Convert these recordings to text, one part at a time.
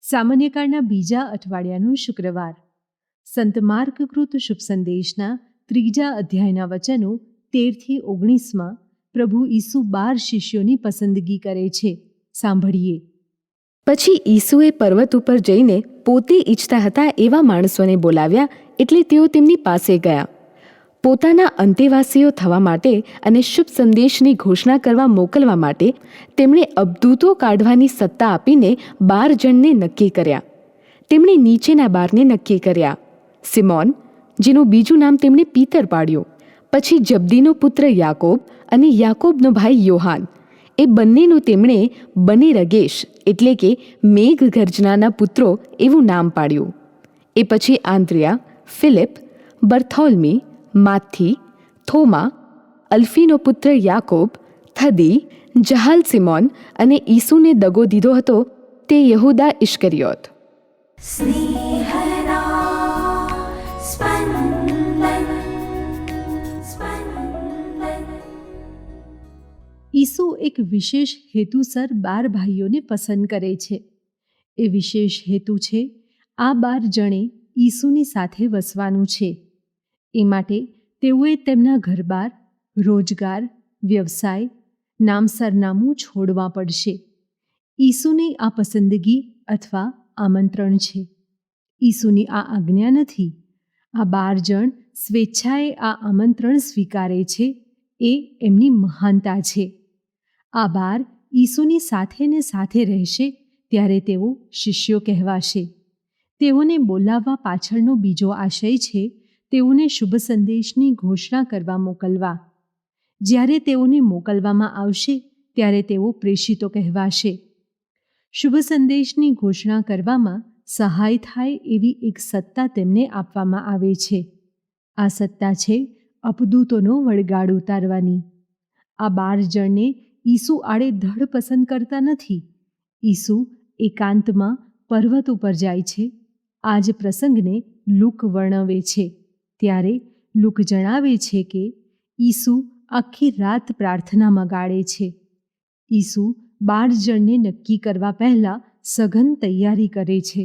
સામાન્ય કાળના બીજા અઠવાડિયાનું શુક્રવાર. સંત માર્કકૃત શુભ સંદેશના 3 અધ્યાયના વચનો 13-19 પ્રભુ ઈસુ 12 શિષ્યોની પસંદગી કરે છે. સાંભળીએ. પછી ઈસુએ પર્વત ઉપર જઈને પોતે ઈચ્છતા હતા એવા માણસોને બોલાવ્યા, એટલે તેઓ તેમની પાસે ગયા. પોતાના અંતેવાસીઓ થવા માટે અને શુભ સંદેશની ઘોષણા કરવા મોકલવા માટે તેમણે અબદૂતો કાઢવાની સત્તા આપીને 12 જણને નક્કી કર્યા. તેમણે નીચેના 12ને નક્કી કર્યા: સિમોન, જેનું બીજું નામ તેમણે પીતર પાડ્યું, પછી જબદીનો પુત્ર યાકોબ અને યાકોબનો ભાઈ યોહાન. એ બંનેનું તેમણે બનેરગેશ એટલે કે મેઘ ગર્જનાના પુત્રો એવું નામ પાડ્યું. એ પછી આંદ્રિયા, ફિલિપ, બર્થોલ્મી, માથી, થોમા, અલ્ફીનો પુત્ર યાકોબ, થદી, જહાલ સિમોન અને ઈસુને દગો દીધો હતો તે યહૂદા ઇશ્કરિયોત. ઈસુ એક વિશેષ હેતુસર 12 ભાઈઓને પસંદ કરે છે. એ વિશેષ હેતુ છે આ 12 જણે ઈસુની સાથે વસવાનું છે. એ માટે તેઓએ તેમના ઘરબાર, રોજગાર, વ્યવસાય, નામ સરનામું છોડવા પડશે. ઈસુની આ પસંદગી અથવા આમંત્રણ છે. ઈસુની આ આજ્ઞા નથી. આ 12 જણ સ્વેચ્છાએ આ આમંત્રણ સ્વીકારે છે. એ એમની મહાનતા છે. આ 12 ઈસુની સાથે ને સાથે રહેશે ત્યારે તેઓ શિષ્યો કહેવાશે. તેઓને બોલાવવા પાછળનો બીજો આશય છે તેઓને શુભ સંદેશની ઘોષણા કરવા મોકલવા. જ્યારે તેઓને મોકલવામાં આવશે ત્યારે તેઓ પ્રેષિતો કહેવાશે. શુભ સંદેશની ઘોષણા કરવામાં સહાય થાય એવી એક સત્તા તેમને આપવામાં આવે છે. આ સત્તા છે અપદૂતોનો વળગાડ ઉતારવાની. આ 12 જણને ઈસુ આડેધડ પસંદ કરતા નથી. ઈસુ એકાંતમાં પર્વત ઉપર જાય છે. આ જ પ્રસંગને લૂક વર્ણવે છે. ત્યારે લૂક જણાવે છે કે ઈસુ આખી રાત પ્રાર્થનામાં ગાળે છે. ઈસુ 12 જણને નક્કી કરવા પહેલાં સઘન તૈયારી કરે છે.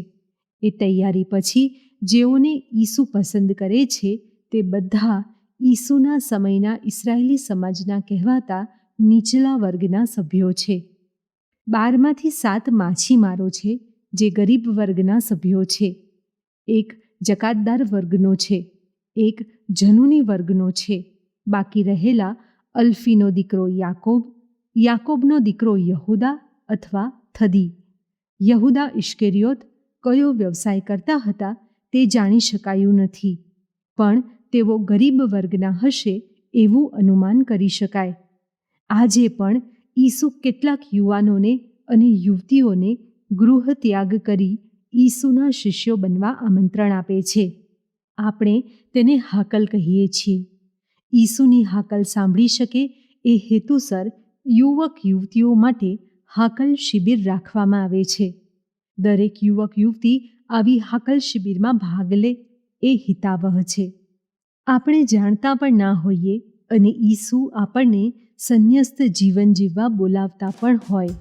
એ તૈયારી પછી જેઓને ઈસુ પસંદ કરે છે તે બધા ઈસુના સમયના ઇસરાયેલી સમાજના કહેવાતા નીચલા વર્ગના સભ્યો છે. 12માંથી 7 માછીમારો છે જે ગરીબ વર્ગના સભ્યો છે. એક જકાતદાર વર્ગનો છે. એક જનુની વર્ગનો છે. બાકી રહેલા અલ્ફીનો દીકરો યાકોબ, યાકોબનો દીકરો યહૂદા અથવા થદી. યહૂદા ઇશ્કરિયોત કયો વ્યવસાય કરતા હતા તે જાણી શકાયું નથી, પણ તેઓ ગરીબ વર્ગના હશે એવું અનુમાન કરી શકાય. આજે પણ ઈસુ કેટલાક યુવાનોને અને યુવતીઓને ગૃહ ત્યાગ કરી ઈસુના શિષ્યો બનવા આમંત્રણ આપે છે. આપણે તેને હાકલ કહીએ છીએ. ઈસુની હાકલ સાંભળી શકે એ હેતુસર યુવક યુવતીઓ માટે હાકલ શિબિર રાખવામાં આવે છે. દરેક યુવક યુવતી આવી હાકલ શિબિરમાં ભાગ લે એ હિતાવહ છે. આપણે જાણતા પણ ના હોઈએ અને ઈસુ આપણને સંન્યસ્ત જીવન જીવવા બોલાવતા પણ હોય.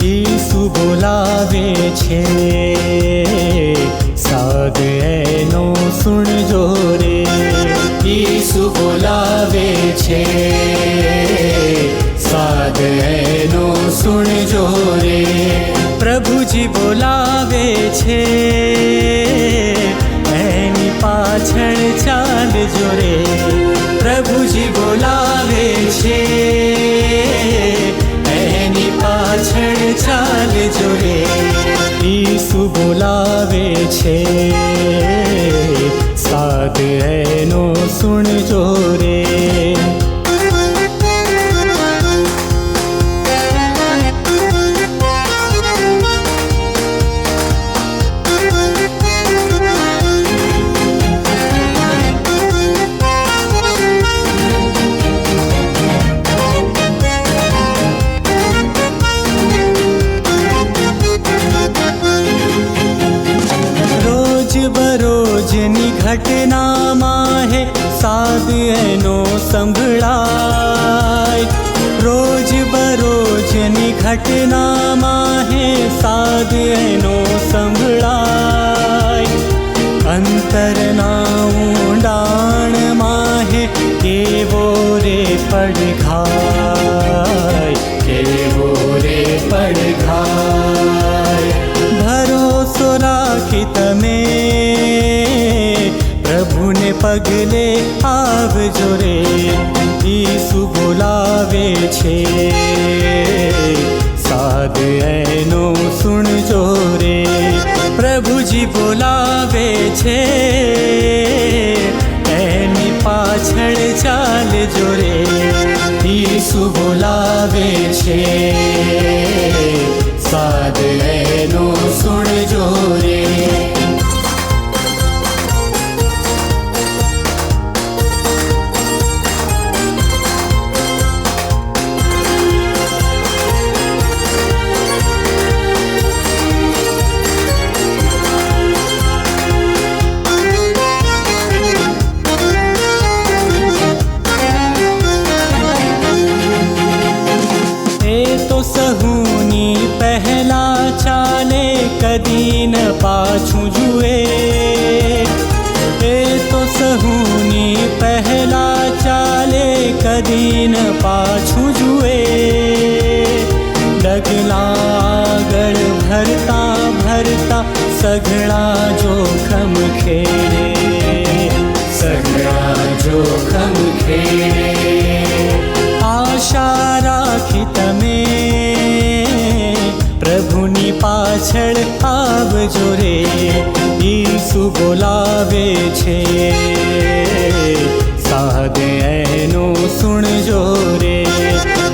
ઈસુ બોલાવે છે, સાદ એનો સુણજો રે. ઈસુ બોલાવે છે, સાદ એનો સુણજો રે. પ્રભુજી બોલાવે છે, એની પાછળ ચાલજો રે. પ્રભુજી બોલાવે છે, એની પાછળ ચાલજો રે. ઈસુ બોલાવે છે. બરોજની ઘટનામાં હે સાદ એનો સંભળાય. રોજ બરોજની ઘટનામાં હે સાદ એનો સંભળાય. અંતરના ઊંડાણમાં હે કેવો રે પડઘાય, કેવો રે પડઘાય. ભરોસો રાખી તમે પ્રભુને પગલે આવજો રે, ઈસુ બોલાવે છે, સાદ એનો સુણજો રે. પ્રભુજી બોલાવે છે, એની પાછળ ચાલજો રે, ઈસુ બોલાવે છે, સાદ એનો સુણજો રે. સહુની પહેલા ચાલે કદી ન પાછું જુએ. એ તો સહુની પહેલા ચાલે કદી ન પાછું જુએ. ડગલા આગળ ભરતા ભરતા સઘળા જોખમ ખેડે, સઘળા જોખમ ખેડે. આશા રાખી તમે પ્રભુની પાછળ આવજો રે, ઈસુ બોલાવે છે, સાદ એનો સુણજો રે.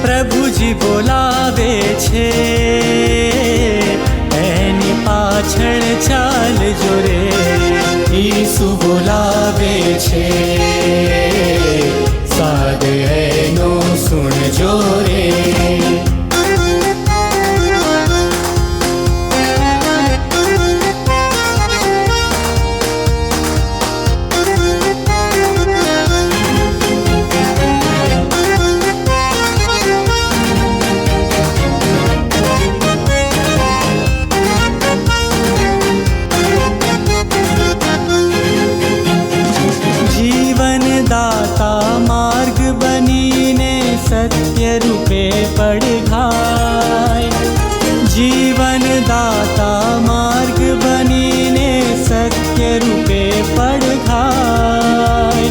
પ્રભુજી બોલાવે છે, એની પાછળ ચાલજો રે, ઈસુ બોલાવે છે, સાદ એનો સુણજો રે. માર્ગ બનીને સત્ય રૂપે પડઘાય. જીવન દાતા માર્ગ બનીને સત્ય રૂપે પડઘાય.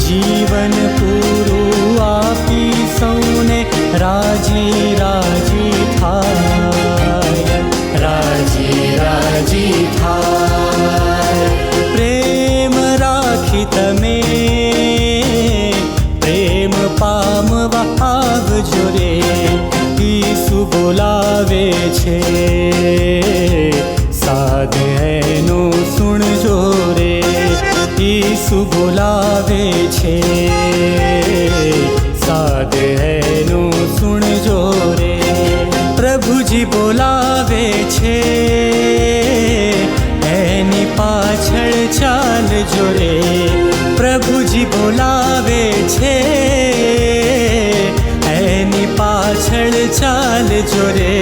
જીવન પૂરું આપી સૌને રાજી રાજી થાય, રાજી રાજી થાય. પ્રેમ રાખી તમે પામવા આવજો રે, ઈસુ બોલાવે છે, સાદ એનો સુણજો રે, ઈસુ બોલાવે છે, સાદ એનો સુણજો રે. પ્રભુજી બોલાવે છે, એની પાછળ ચાલજો રે. પ્રભુજી બોલાવે છે, એની પાછળ ચાલજો રે,